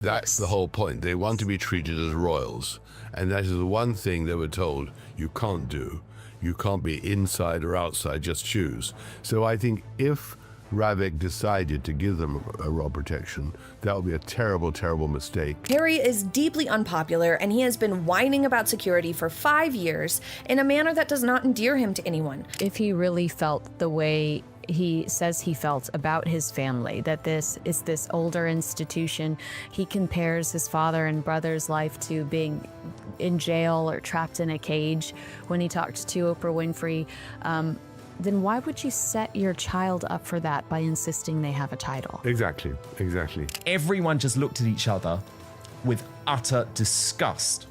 That's the whole point. They want to be treated as royals. And that is the one thing they were told you can't do. You can't be inside or outside, just choose. So I think if Ravik decided to give them a royal protection, that would be a terrible, terrible mistake. Harry is deeply unpopular, and he has been whining about security for 5 years in a manner that does not endear him to anyone. If he really felt the way he says he felt about his family, that this is this older institution, he compares his father and brother's life to being in jail or trapped in a cage when he talked to Oprah Winfrey, then why would you set your child up for that by insisting they have a title? Exactly, exactly. Everyone just looked at each other with utter disgust.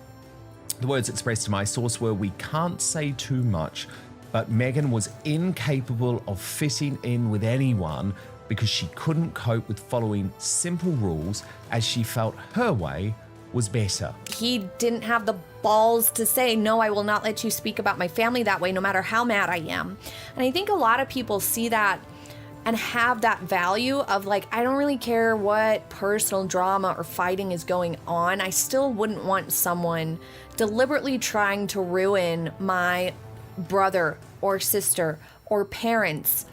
The words expressed to my source were, "We can't say too much, but Meghan was incapable of fitting in with anyone because she couldn't cope with following simple rules, as she felt her way was better." He didn't have the balls to say, no, I will not let you speak about my family that way, no matter how mad I am. And I think a lot of people see that and have that value of like, I don't really care what personal drama or fighting is going on. I still wouldn't want someone deliberately trying to ruin my brother or sister or parents'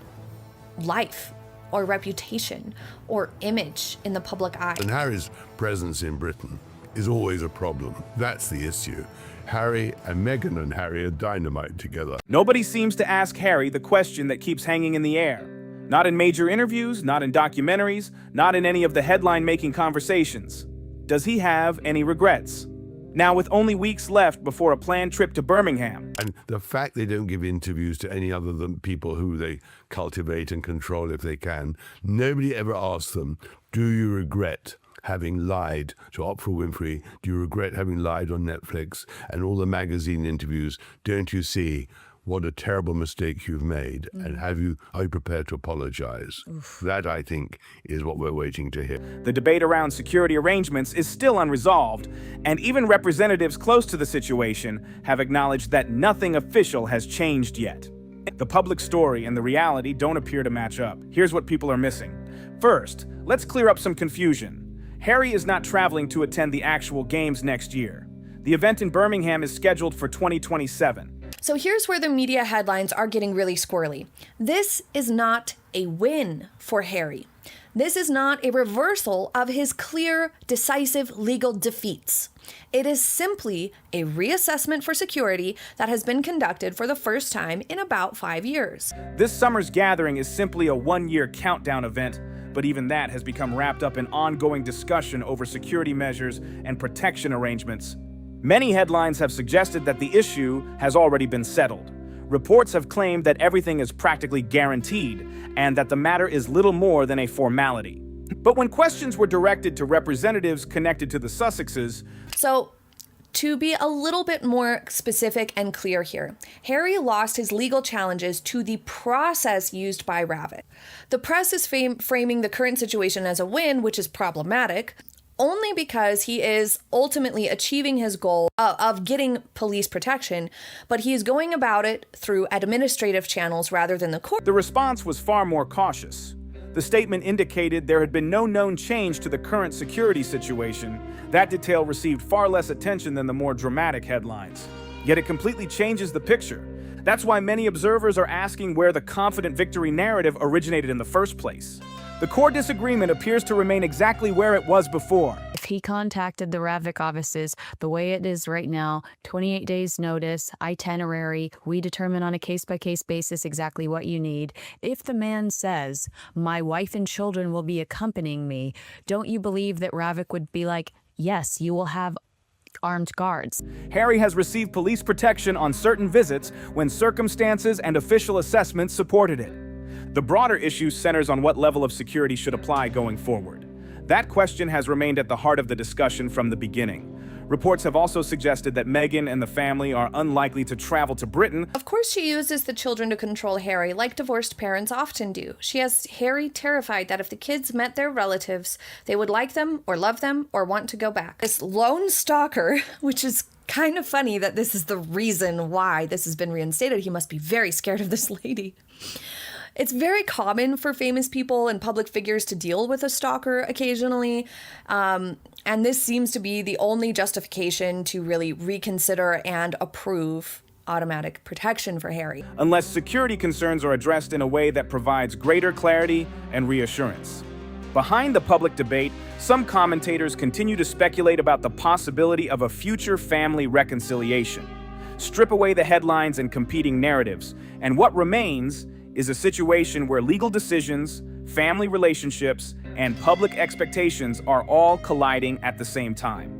life or reputation or image in the public eye. And Harry's presence in Britain is always a problem. That's the issue. Harry and Meghan and Harry are dynamite together. Nobody seems to ask Harry the question that keeps hanging in the air. Not in major interviews, not in documentaries, not in any of the headline-making conversations. Does he have any regrets? Now, with only weeks left before a planned trip to Birmingham. And the fact they don't give interviews to any other than people who they cultivate and control if they can, nobody ever asks them, do you regret having lied to Oprah Winfrey? Do you regret having lied on Netflix and all the magazine interviews? Don't you see what a terrible mistake you've made? And are you prepared to apologize? That, I think, is what we're waiting to hear. The debate around security arrangements is still unresolved, and even representatives close to the situation have acknowledged that nothing official has changed yet. The public story and the reality don't appear to match up. Here's what people are missing. First, let's clear up some confusion. Harry is not traveling to attend the actual games next year. The event in Birmingham is scheduled for 2027. So here's where the media headlines are getting really squirrely. This is not a win for Harry. This is not a reversal of his clear, decisive legal defeats. It is simply a reassessment for security that has been conducted for the first time in about 5 years. This summer's gathering is simply a one-year countdown event, but even that has become wrapped up in ongoing discussion over security measures and protection arrangements. Many headlines have suggested that the issue has already been settled. Reports have claimed that everything is practically guaranteed and that the matter is little more than a formality. But when questions were directed to representatives connected to the Sussexes... So, to be a little bit more specific and clear here, Harry lost his legal challenges to the process used by Ravik. The press is framing the current situation as a win, which is problematic, only because he is ultimately achieving his goal of getting police protection, but he is going about it through administrative channels rather than the court. The response was far more cautious. The statement indicated there had been no known change to the current security situation. That detail received far less attention than the more dramatic headlines. Yet it completely changes the picture. That's why many observers are asking where the confident victory narrative originated in the first place. The core disagreement appears to remain exactly where it was before. If he contacted the Ravik offices the way it is right now, 28 days notice, itinerary, we determine on a case-by-case basis exactly what you need. If the man says, my wife and children will be accompanying me, don't you believe that Ravik would be like, yes, you will have armed guards? Harry has received police protection on certain visits when circumstances and official assessments supported it. The broader issue centers on what level of security should apply going forward. That question has remained at the heart of the discussion from the beginning. Reports have also suggested that Meghan and the family are unlikely to travel to Britain. Of course, she uses the children to control Harry, like divorced parents often do. She has Harry terrified that if the kids met their relatives, they would like them or love them or want to go back. This lone stalker, which is kind of funny that this is the reason why this has been reinstated. He must be very scared of this lady. It's very common for famous people and public figures to deal with a stalker occasionally. And this seems to be the only justification to really reconsider and approve automatic protection for Harry. Unless security concerns are addressed in a way that provides greater clarity and reassurance. Behind the public debate, some commentators continue to speculate about the possibility of a future family reconciliation. Strip away the headlines and competing narratives, and what remains is a situation where legal decisions, family relationships, and public expectations are all colliding at the same time.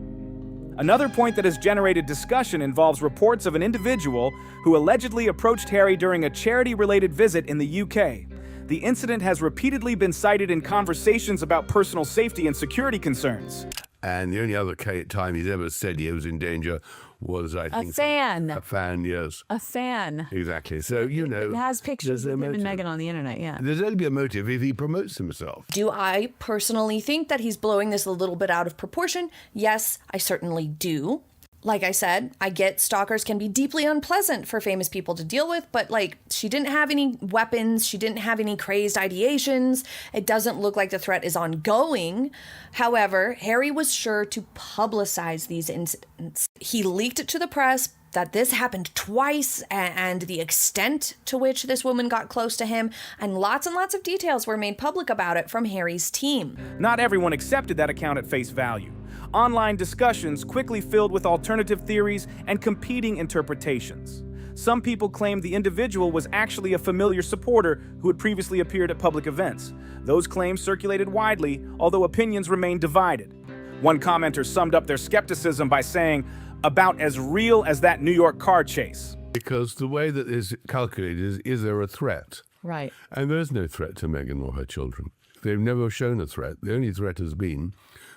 Another point that has generated discussion involves reports of an individual who allegedly approached Harry during a charity-related visit in the UK. The incident has repeatedly been cited in conversations about personal safety and security concerns. And the only other time he's ever said he was in danger was, I think, fan. A fan, yes. A fan. Exactly. So, you know. It has pictures there's of a him and motive. Meghan on the internet, yeah. There's only a motive if he promotes himself. Do I personally think that he's blowing this a little bit out of proportion? Yes, I certainly do. Like I said, I get stalkers can be deeply unpleasant for famous people to deal with, but like, she didn't have any weapons, she didn't have any crazed ideations, it doesn't look like the threat is ongoing. However, Harry was sure to publicize these incidents. He leaked it to the press that this happened twice and the extent to which this woman got close to him, and lots of details were made public about it from Harry's team. Not everyone accepted that account at face value. Online discussions quickly filled with alternative theories and competing interpretations. Some people claimed the individual was actually a familiar supporter who had previously appeared at public events. Those claims circulated widely, although opinions remained divided. One commenter summed up their skepticism by saying, "About as real as that New York car chase." Because the way that is calculated is there a threat? Right. And there's no threat to Meghan or her children. They've never shown a threat. The only threat has been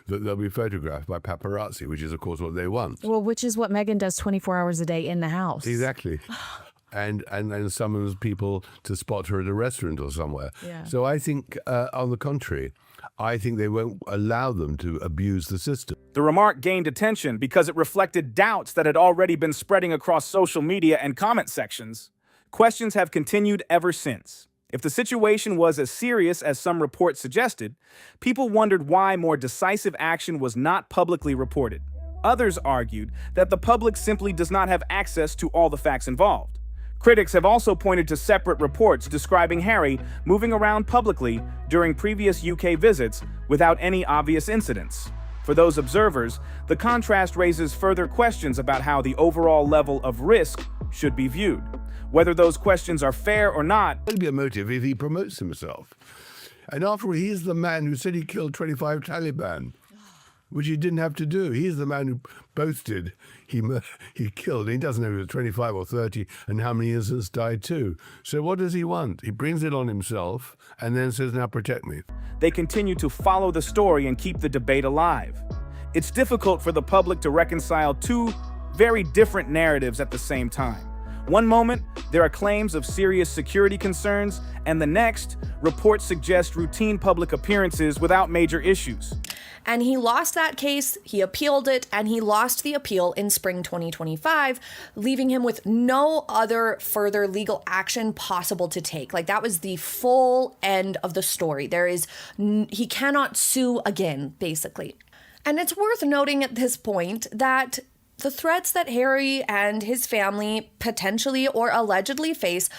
that they'll be photographed by paparazzi, which is, of course, what they want. Well, which is what Meghan does 24 hours a day in the house. Exactly. and summons people to spot her at a restaurant or somewhere. Yeah. So I think, on the contrary, I think they won't allow them to abuse the system. The remark gained attention because it reflected doubts that had already been spreading across social media and comment sections. Questions have continued ever since. If the situation was as serious as some reports suggested, people wondered why more decisive action was not publicly reported. Others argued that the public simply does not have access to all the facts involved. Critics have also pointed to separate reports describing Harry moving around publicly during previous UK visits without any obvious incidents. For those observers, the contrast raises further questions about how the overall level of risk should be viewed. Whether those questions are fair or not, There'll be a motive if he promotes himself. And after all, he's the man who said he killed 25 Taliban, which he didn't have to do. He's the man who boasted he killed. He doesn't know if it was 25 or 30 and how many innocents died too. So what does he want? He brings it on himself and then says, now protect me. they continue to follow the story and keep the debate alive. It's difficult for the public to reconcile two very different narratives at the same time. One moment, there are claims of serious security concerns, and the next, reports suggest routine public appearances without major issues. And he lost that case, he appealed it, and he lost the appeal in spring 2025, leaving him with no other further legal action possible to take. Like, that was the full end of the story. He cannot sue again, basically. And it's worth noting at this point that the threats that Harry and his family potentially or allegedly face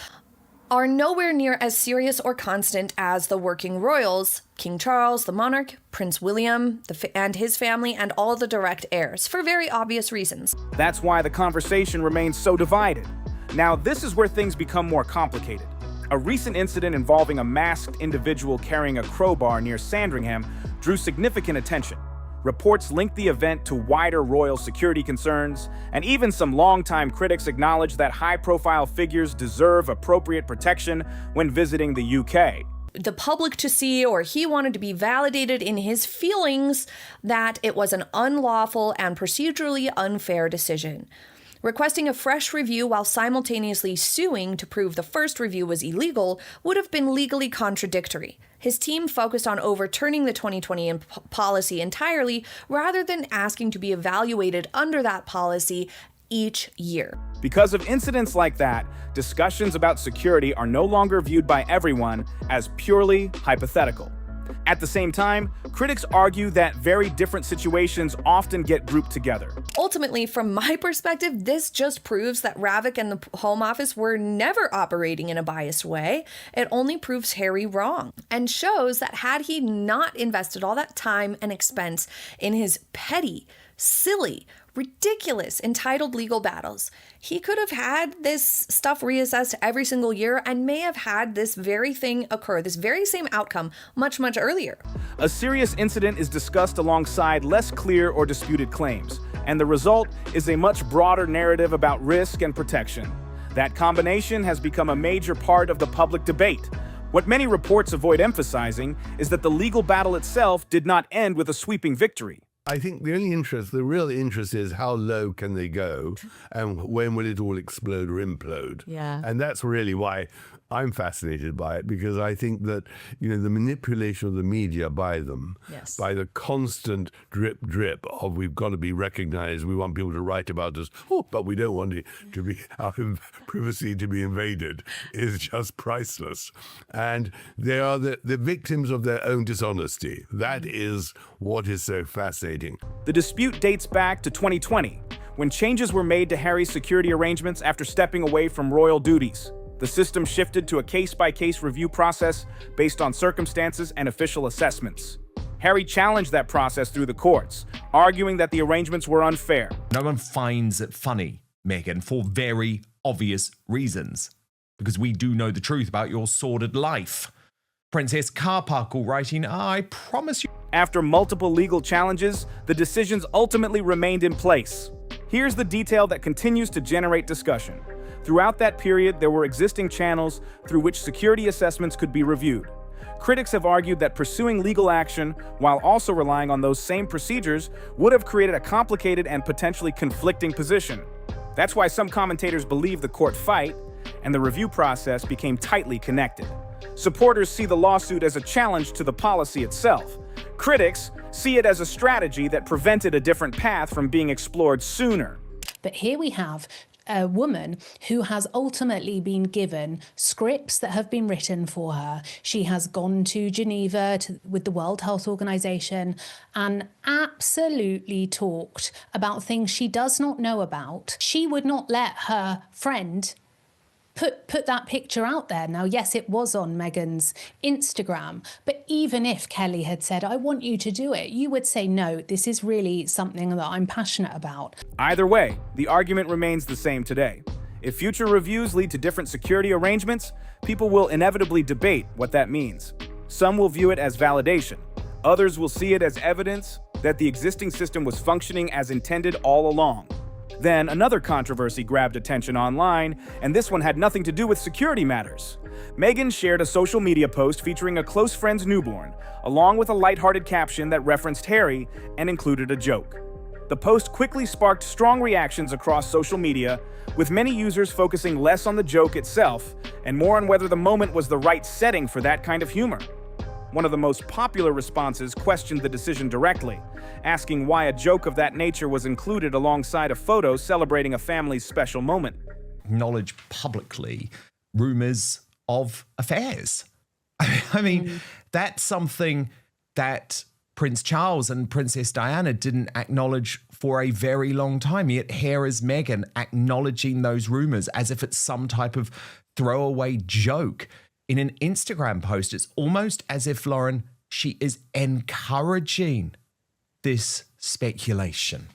are nowhere near as serious or constant as the working royals, King Charles, the monarch, Prince William, and his family, and all the direct heirs, for very obvious reasons. That's why the conversation remains so divided. Now, this is where things become more complicated. A recent incident involving a masked individual carrying a crowbar near Sandringham drew significant attention. Reports linked the event to wider royal security concerns, and even some longtime critics acknowledged that high-profile figures deserve appropriate protection when visiting the UK. The public to see, or he wanted to be validated in his feelings that it was an unlawful and procedurally unfair decision. Requesting a fresh review while simultaneously suing to prove the first review was illegal would have been legally contradictory. His team focused on overturning the 2020 policy entirely rather than asking to be evaluated under that policy each year. Because of incidents like that, discussions about security are no longer viewed by everyone as purely hypothetical. At the same time, critics argue that very different situations often get grouped together. Ultimately, from my perspective, this just proves that Ravik and the Home Office were never operating in a biased way. It only proves Harry wrong and shows that had he not invested all that time and expense in his petty, silly, ridiculous, entitled legal battles, he could have had this stuff reassessed every single year and may have had this very thing occur, this very same outcome, much, much earlier. A serious incident is discussed alongside less clear or disputed claims, and the result is a much broader narrative about risk and protection. That combination has become a major part of the public debate. What many reports avoid emphasizing is that the legal battle itself did not end with a sweeping victory. I think the real interest is how low can they go and when will it all explode or implode? Yeah. And that's really why I'm fascinated by it, because I think that, the manipulation of the media by them, Yes. by the constant drip of we've got to be recognized, we want people to write about us, but we don't want it to be our privacy to be invaded, is just priceless. And they are the victims of their own dishonesty. That is what is so fascinating. The dispute dates back to 2020, when changes were made to Harry's security arrangements after stepping away from royal duties. The system shifted to a case-by-case review process based on circumstances and official assessments. Harry challenged that process through the courts, arguing that the arrangements were unfair. No one finds it funny, Meghan, for very obvious reasons. Because we do know the truth about your sordid life. Princess Carparkle writing, I promise you. After multiple legal challenges, the decisions ultimately remained in place. Here's the detail that continues to generate discussion. Throughout that period, there were existing channels through which security assessments could be reviewed. Critics have argued that pursuing legal action while also relying on those same procedures would have created a complicated and potentially conflicting position. That's why some commentators believe the court fight and the review process became tightly connected. Supporters see the lawsuit as a challenge to the policy itself. Critics see it as a strategy that prevented a different path from being explored sooner. But here we have a woman who has ultimately been given scripts that have been written for her. She has gone to Geneva with the World Health Organization and absolutely talked about things she does not know about. She would not let her friend put that picture out there. Now, yes, it was on Meghan's Instagram, but even if Kelly had said, I want you to do it, you would say, no, this is really something that I'm passionate about. Either way, the argument remains the same today. If future reviews lead to different security arrangements, people will inevitably debate what that means. Some will view it as validation. Others will see it as evidence that the existing system was functioning as intended all along. Then another controversy grabbed attention online, and this one had nothing to do with security matters. Meghan shared a social media post featuring a close friend's newborn, along with a lighthearted caption that referenced Harry and included a joke. The post quickly sparked strong reactions across social media, with many users focusing less on the joke itself and more on whether the moment was the right setting for that kind of humor. One of the most popular responses questioned the decision directly, asking why a joke of that nature was included alongside a photo celebrating a family's special moment. Acknowledge publicly rumors of affairs. I mean, that's something that Prince Charles and Princess Diana didn't acknowledge for a very long time. Yet here is Meghan acknowledging those rumors as if it's some type of throwaway joke. In an Instagram post, it's almost as if, Lauren, she is encouraging this speculation.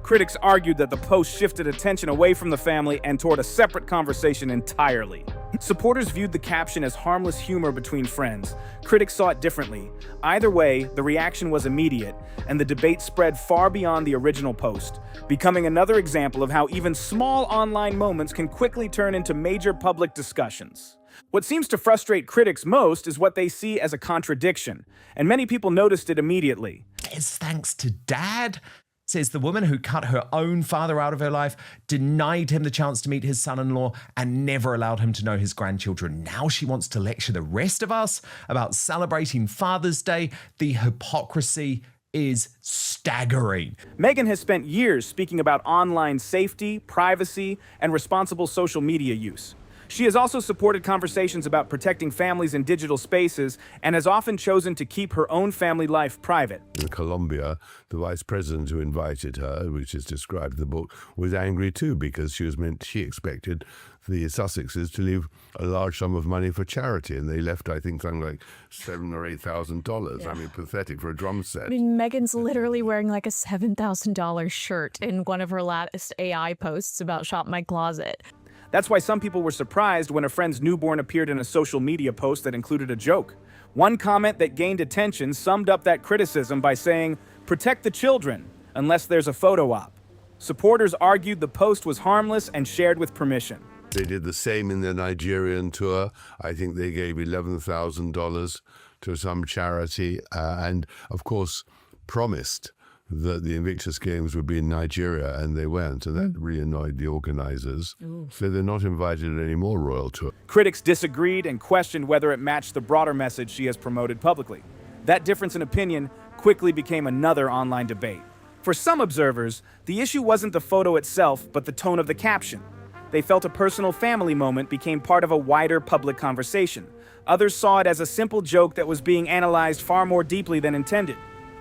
Critics argued that the post shifted attention away from the family and toward a separate conversation entirely. Supporters viewed the caption as harmless humor between friends. Critics saw it differently. Either way, the reaction was immediate, and the debate spread far beyond the original post, becoming another example of how even small online moments can quickly turn into major public discussions. What seems to frustrate critics most is what they see as a contradiction, and many people noticed it immediately. It's thanks to Dad, says the woman who cut her own father out of her life, denied him the chance to meet his son-in-law, and never allowed him to know his grandchildren. Now she wants to lecture the rest of us about celebrating Father's Day. The hypocrisy is staggering. Meghan has spent years speaking about online safety, privacy, and responsible social media use. She has also supported conversations about protecting families in digital spaces and has often chosen to keep her own family life private. In Colombia, the vice president who invited her, which is described in the book, was angry too because she expected the Sussexes to leave a large sum of money for charity, and they left, I think, something like $7,000 or $8,000. Yeah. I mean, pathetic for a drum set. I mean, Meghan's literally wearing like a $7,000 shirt in one of her latest AI posts about Shop My Closet. That's why some people were surprised when a friend's newborn appeared in a social media post that included a joke. One comment that gained attention summed up that criticism by saying, "Protect the children, unless there's a photo op." Supporters argued the post was harmless and shared with permission. They did the same in their Nigerian tour. I think they gave $11,000 to some charity and, of course, promised that the Invictus Games would be in Nigeria, and they went, and that really annoyed the organizers. So they're not invited at any more royal tour. Critics disagreed and questioned whether it matched the broader message she has promoted publicly. That difference in opinion quickly became another online debate. For some observers, the issue wasn't the photo itself, but the tone of the caption. They felt a personal family moment became part of a wider public conversation. Others saw it as a simple joke that was being analyzed far more deeply than intended.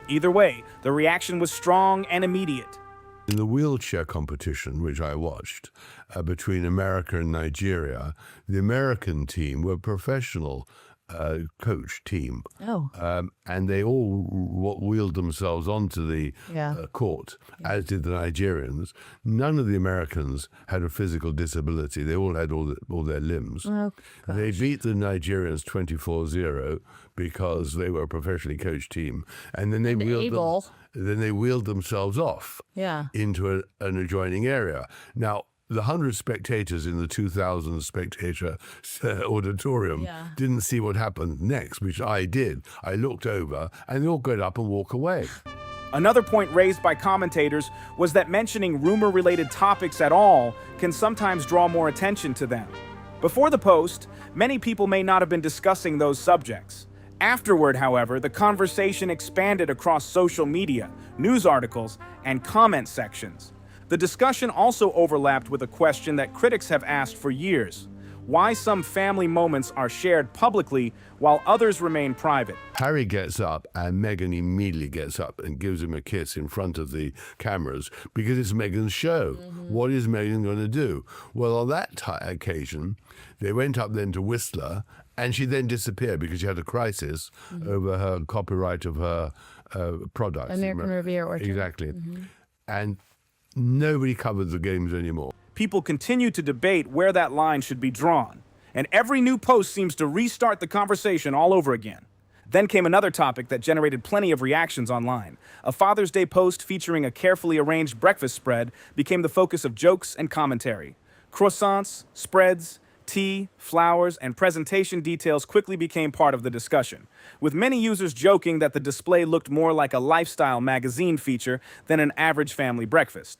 Either way, the reaction was strong and immediate. In the wheelchair competition, which I watched, between America and Nigeria, the American team were professional coach team. And they all wheeled themselves onto the court, as did the Nigerians. None of the Americans had a physical disability. They all had all their limbs. They beat the Nigerians 24-0 because they were a professionally coached team. And then they wheeled themselves off into an adjoining area. Now, the 100 spectators in the 2,000 spectator auditorium didn't see what happened next, which I did. I looked over, and they all got up and walk away. Another point raised by commentators was that mentioning rumor-related topics at all can sometimes draw more attention to them. Before the post, many people may not have been discussing those subjects. Afterward, however, the conversation expanded across social media, news articles, and comment sections. The discussion also overlapped with a question that critics have asked for years: why some family moments are shared publicly while others remain private. Harry gets up and Meghan immediately gets up and gives him a kiss in front of the cameras because it's Meghan's show. What is Meghan going to do? Well, on that occasion, they went up then to Whistler, and she then disappeared because she had a crisis over her copyright of her products. American Riviera Orchard. Exactly. And nobody covered the games anymore. People continue to debate where that line should be drawn, and every new post seems to restart the conversation all over again. Then came another topic that generated plenty of reactions online. A Father's Day post featuring a carefully arranged breakfast spread became the focus of jokes and commentary. Croissants, spreads, tea, flowers, and presentation details quickly became part of the discussion, with many users joking that the display looked more like a lifestyle magazine feature than an average family breakfast.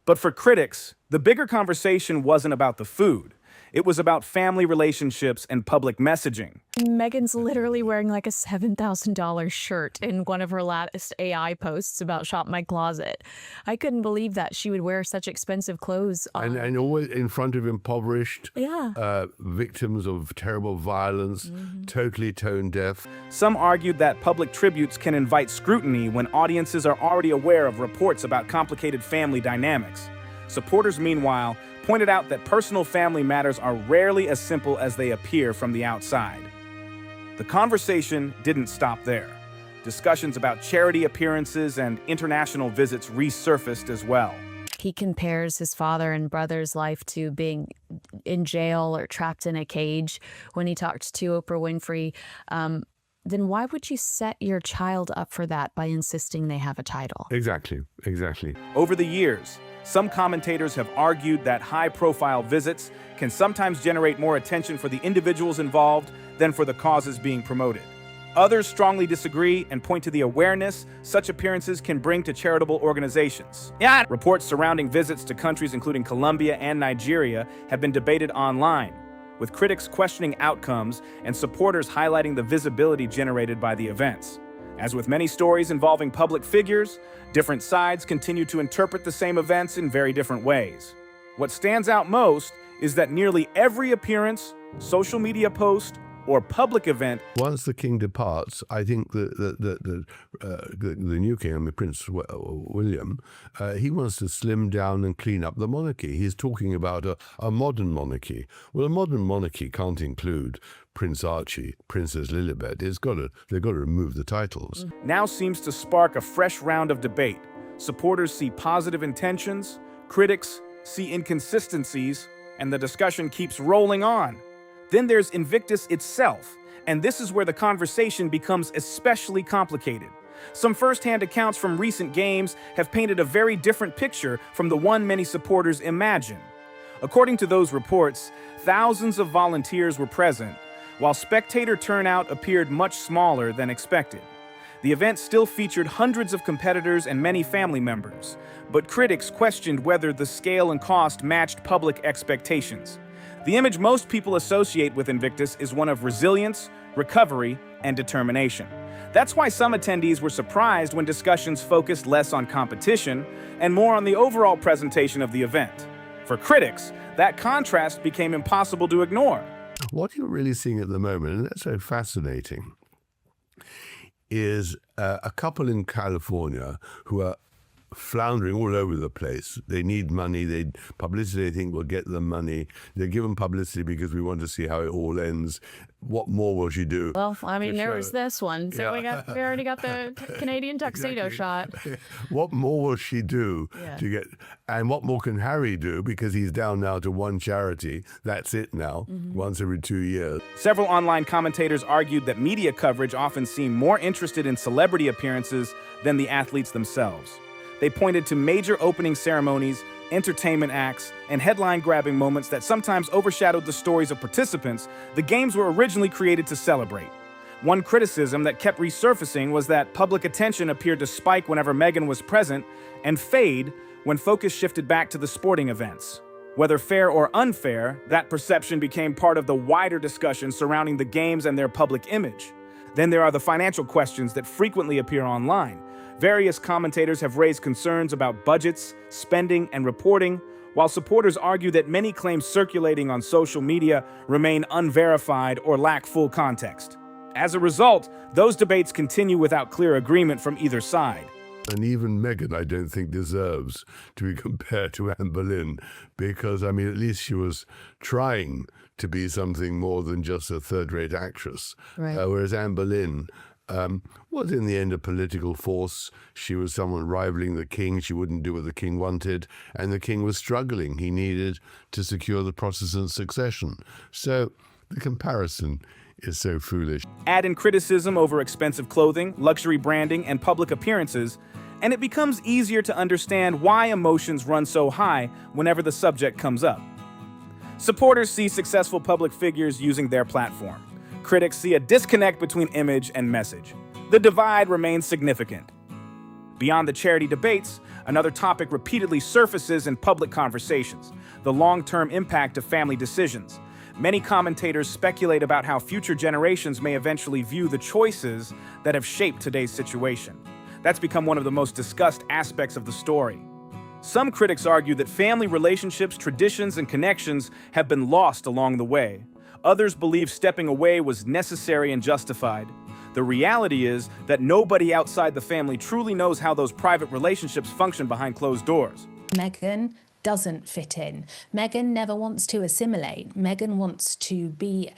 But for critics, the bigger conversation wasn't about the food. It was about family relationships and public messaging. Meghan's literally wearing like a $7,000 shirt in one of her latest AI posts about Shop My Closet. I couldn't believe that she would wear such expensive clothes. And always in front of impoverished Yeah. victims of terrible violence, totally tone deaf. Some argued that public tributes can invite scrutiny when audiences are already aware of reports about complicated family dynamics. Supporters, meanwhile, pointed out that personal family matters are rarely as simple as they appear from the outside. The conversation didn't stop there. Discussions about charity appearances and international visits resurfaced as well. He compares his father and brother's life to being in jail or trapped in a cage when he talked to Oprah Winfrey. Then why would you set your child up for that by insisting they have a title? Exactly. Over the years, some commentators have argued that high-profile visits can sometimes generate more attention for the individuals involved than for the causes being promoted. Others strongly disagree and point to the awareness such appearances can bring to charitable organizations. Reports surrounding visits to countries including Colombia and Nigeria have been debated online, with critics questioning outcomes and supporters highlighting the visibility generated by the events. As with many stories involving public figures, different sides continue to interpret the same events in very different ways. What stands out most is that nearly every appearance, social media post, or public event. Once the king departs, I think the new king, I mean Prince William, he wants to slim down and clean up the monarchy. He's talking about a modern monarchy. Well, a modern monarchy can't include Prince Archie, Princess Lilibet. They've got to remove the titles. Now seems to spark a fresh round of debate. Supporters see positive intentions, critics see inconsistencies, and the discussion keeps rolling on. Then there's Invictus itself, and this is where the conversation becomes especially complicated. Some first-hand accounts from recent games have painted a very different picture from the one many supporters imagine. According to those reports, thousands of volunteers were present, while spectator turnout appeared much smaller than expected. The event still featured hundreds of competitors and many family members, but critics questioned whether the scale and cost matched public expectations. The image most people associate with Invictus is one of resilience, recovery, and determination. That's why some attendees were surprised when discussions focused less on competition and more on the overall presentation of the event. For critics, that contrast became impossible to ignore. What you're really seeing at the moment, and that's so fascinating, is a couple in California who are floundering all over the place. They need money. Publicity, they think, will get them money. They're given publicity because we want to see how it all ends. What more will she do? Well, I mean, there was this one. So Yeah. we already got the Canadian tuxedo shot. What more will she do to get? And what more can Harry do? Because he's down now to one charity. That's it now, once every 2 years. Several online commentators argued that media coverage often seemed more interested in celebrity appearances than the athletes themselves. They pointed to major opening ceremonies, entertainment acts, and headline-grabbing moments that sometimes overshadowed the stories of participants the games were originally created to celebrate. One criticism that kept resurfacing was that public attention appeared to spike whenever Meghan was present and fade when focus shifted back to the sporting events. Whether fair or unfair, that perception became part of the wider discussion surrounding the games and their public image. Then there are the financial questions that frequently appear online. Various commentators have raised concerns about budgets, spending, and reporting, while supporters argue that many claims circulating on social media remain unverified or lack full context. As a result, those debates continue without clear agreement from either side. And even Meghan, I don't think, deserves to be compared to Anne Boleyn, because, I mean, at least she was trying to be something more than just a third-rate actress. Right. Whereas Anne Boleyn was in the end a political force. She was someone rivaling the king. She wouldn't do what the king wanted, and the king was struggling. He needed to secure the Protestant succession. So the comparison is so foolish. Add in criticism over expensive clothing, luxury branding, and public appearances, and it becomes easier to understand why emotions run so high whenever the subject comes up. Supporters see successful public figures using their platform. Critics see a disconnect between image and message. The divide remains significant. Beyond the charity debates, another topic repeatedly surfaces in public conversations: the long-term impact of family decisions. Many commentators speculate about how future generations may eventually view the choices that have shaped today's situation. That's become one of the most discussed aspects of the story. Some critics argue that family relationships, traditions, and connections have been lost along the way. Others believe stepping away was necessary and justified. The reality is that nobody outside the family truly knows how those private relationships function behind closed doors. Meghan doesn't fit in. Meghan never wants to assimilate. Meghan wants to be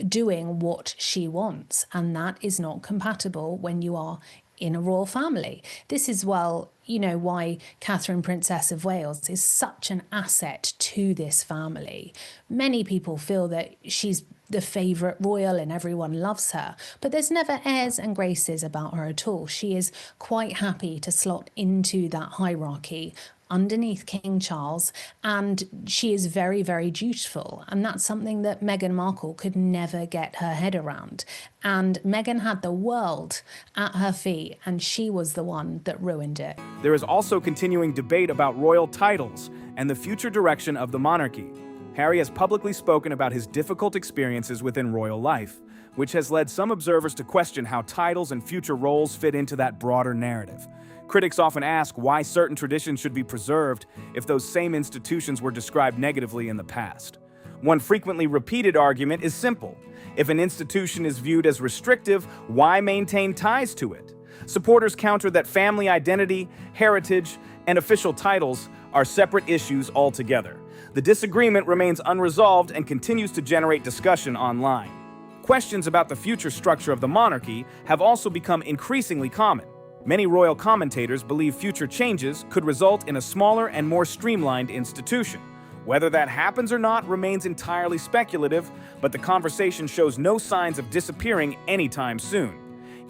doing what she wants, and that is not compatible when you are in a royal family. This is, well, why Catherine, Princess of Wales, is such an asset to this family. Many people feel that she's the favourite royal and everyone loves her, but there's never airs and graces about her at all. She is quite happy to slot into that hierarchy underneath King Charles, and she is very, very dutiful. And that's something that Meghan Markle could never get her head around. And Meghan had the world at her feet, and she was the one that ruined it. There is also continuing debate about royal titles and the future direction of the monarchy. Harry has publicly spoken about his difficult experiences within royal life, which has led some observers to question how titles and future roles fit into that broader narrative. Critics often ask why certain traditions should be preserved if those same institutions were described negatively in the past. One frequently repeated argument is simple. If an institution is viewed as restrictive, why maintain ties to it? Supporters counter that family identity, heritage, and official titles are separate issues altogether. The disagreement remains unresolved and continues to generate discussion online. Questions about the future structure of the monarchy have also become increasingly common. Many royal commentators believe future changes could result in a smaller and more streamlined institution. Whether that happens or not remains entirely speculative, but the conversation shows no signs of disappearing anytime soon.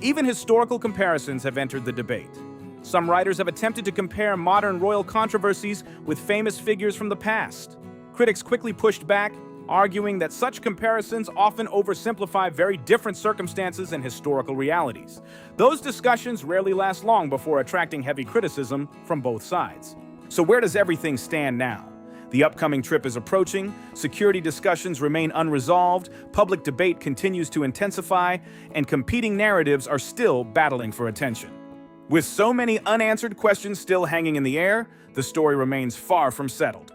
Even historical comparisons have entered the debate. Some writers have attempted to compare modern royal controversies with famous figures from the past. Critics quickly pushed back, arguing that such comparisons often oversimplify very different circumstances and historical realities. Those discussions rarely last long before attracting heavy criticism from both sides. So where does everything stand now? The upcoming trip is approaching, security discussions remain unresolved, public debate continues to intensify, and competing narratives are still battling for attention. With so many unanswered questions still hanging in the air, the story remains far from settled.